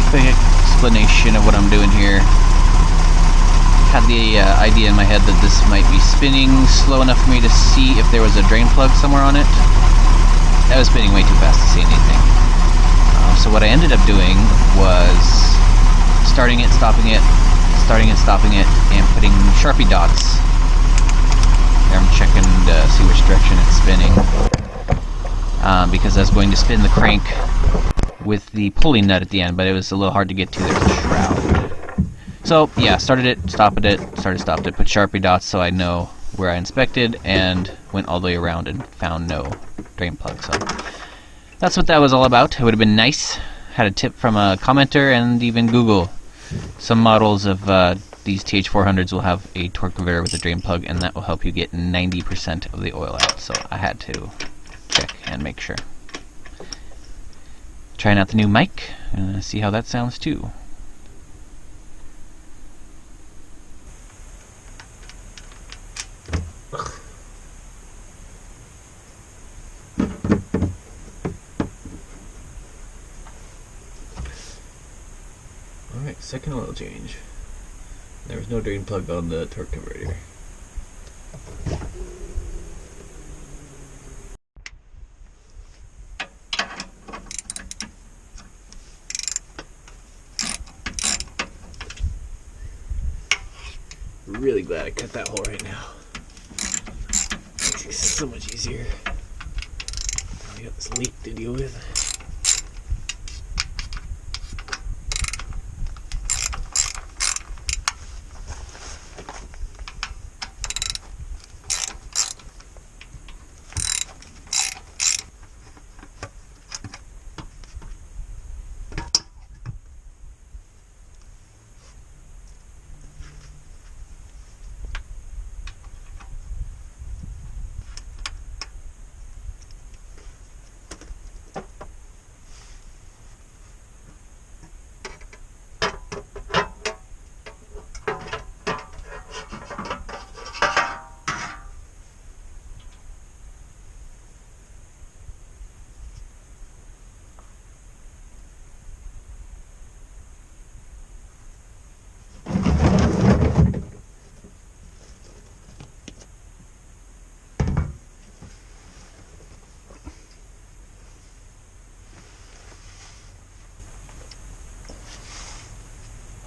quick explanation of what I'm doing here. Had the idea in my head that this might be spinning slow enough for me to see if there was a drain plug somewhere on it. That was spinning way too fast to see anything. So what I ended up doing was starting it, stopping it, and putting Sharpie dots. There I'm checking to see which direction it's spinning. Because I was going to spin the crank with the pulley nut at the end, but it was a little hard to get to. There's a shroud. So yeah, started it, stopped it, stopped it, put Sharpie dots so I know where I inspected, and went all the way around and found no drain plug. So that's what that was all about. It would have been nice. Had a tip from a commenter and even Google. Some models of these TH400s will have a torque converter with a drain plug, and that will help you get 90% of the oil out. So I had to check and make sure. Trying out the new mic, see how that sounds too. Alright, second oil change. There was no drain plug on the torque converter. Really glad I cut that hole right now. Makes it so much easier. I got this leak to deal with.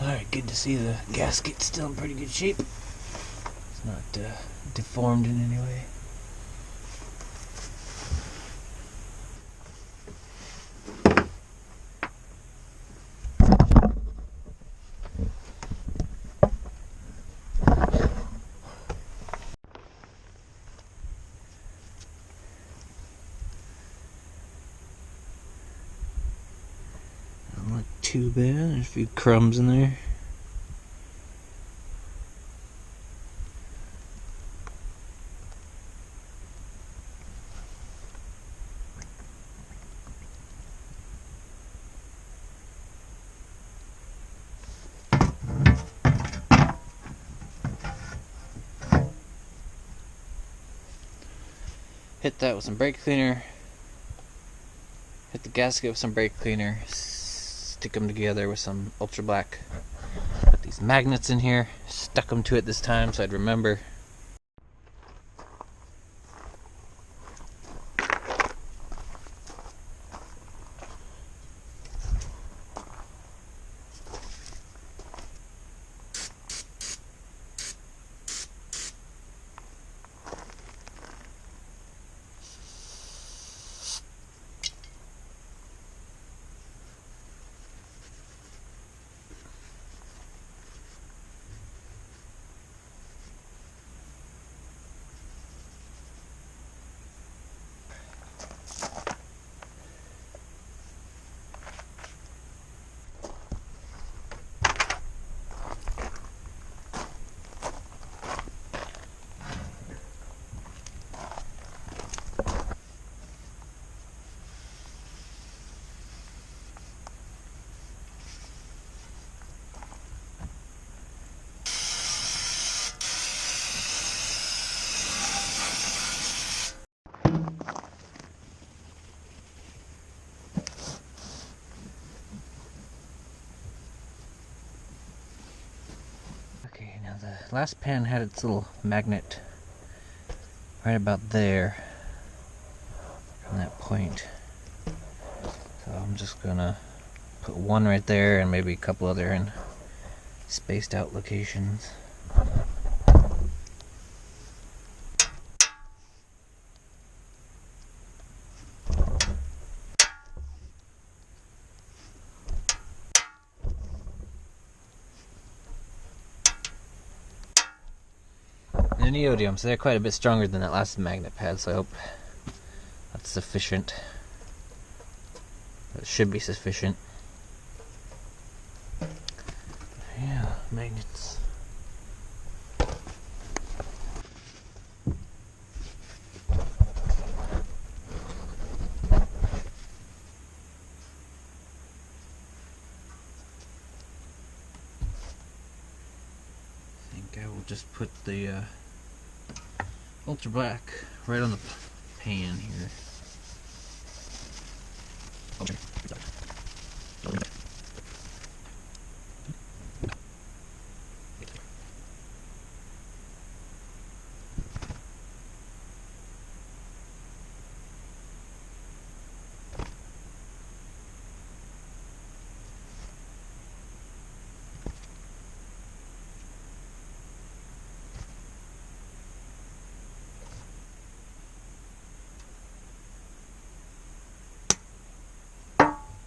Alright, good to see the gasket's still in pretty good shape. It's not deformed in any way. Not too bad, there's a few crumbs in there. Hit that with some brake cleaner. Hit the gasket with some brake cleaner. Stick them together with some ultra black. Put these magnets in here. Stuck them to it this time so I'd remember. last pan had its little magnet right about there on that point. So I'm just gonna put one right there and maybe a couple other in spaced out locations. And neodymium, so they're quite a bit stronger than that last magnet pad, so I hope that's sufficient. That should be sufficient. Yeah, magnets. I think I will just put the ultra black right on the pan here. Okay.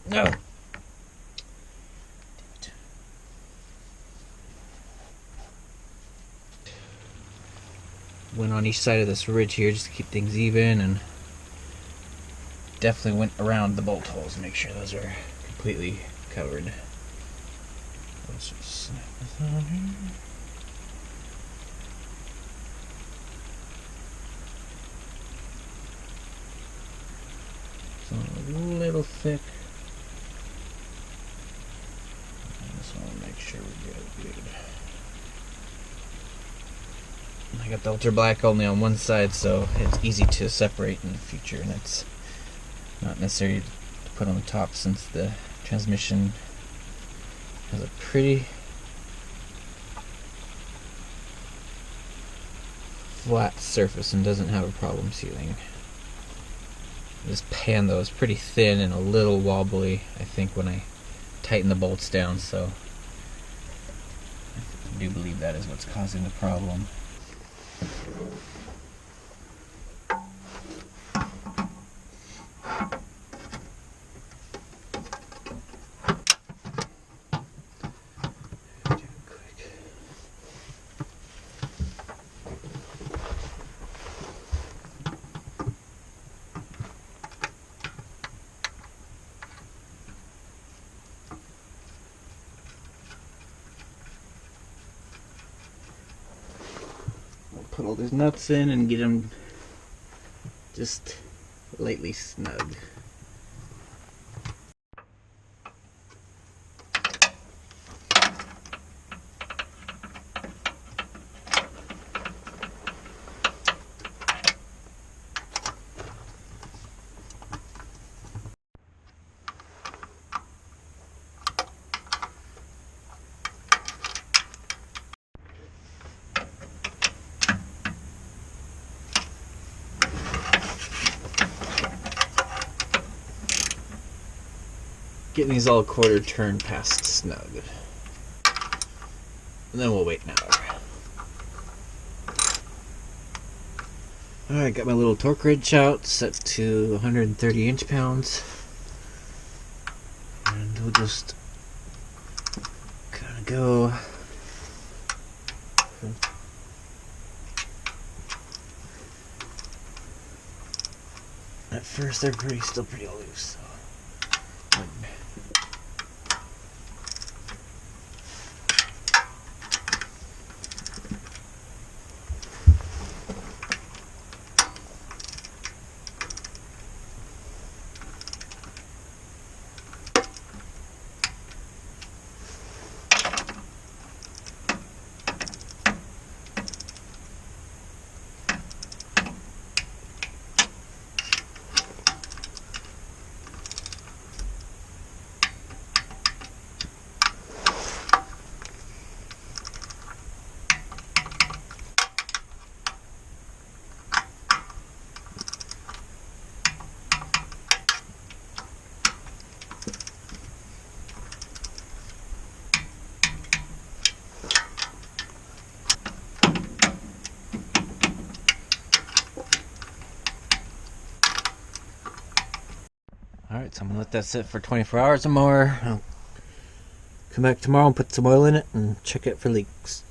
No. Damn it. Went on each side of this ridge here just to keep things even, and definitely went around the bolt holes to make sure those are completely covered. Let's just snap this on here. So a little thick. I just want to make sure we get it good. I got the ultra black only on one side, so it's easy to separate in the future, and it's not necessary to put on the top since the transmission has a pretty flat surface and doesn't have a problem sealing. This pan though is pretty thin and a little wobbly, I think, when I tighten the bolts down, so I do believe that is what's causing the problem. Put all these nuts in and get them just lightly snug. Getting these all quarter turn past snug. And then we'll wait an hour. Alright, got my little torque wrench out, set to 130 inch-pounds. And we'll just kind of go. At first they're still pretty loose, so. Alright, so I'm gonna let that sit for 24 hours or more. I'll come back tomorrow and put some oil in it and check it for leaks.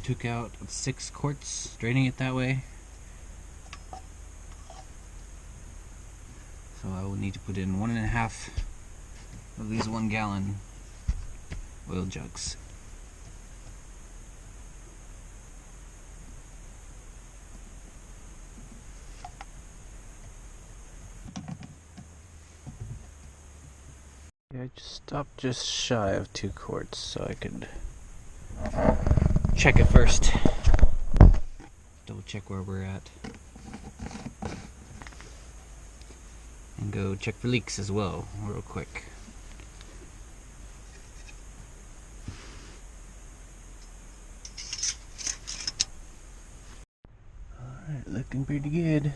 Took out 6 quarts, draining it that way. So I will need to put in 1.5 of these 1 gallon oil jugs. Yeah, I just stopped just shy of 2 quarts so I could check it first. Double check where we're at. And go check for leaks as well, real quick. Alright, looking pretty good.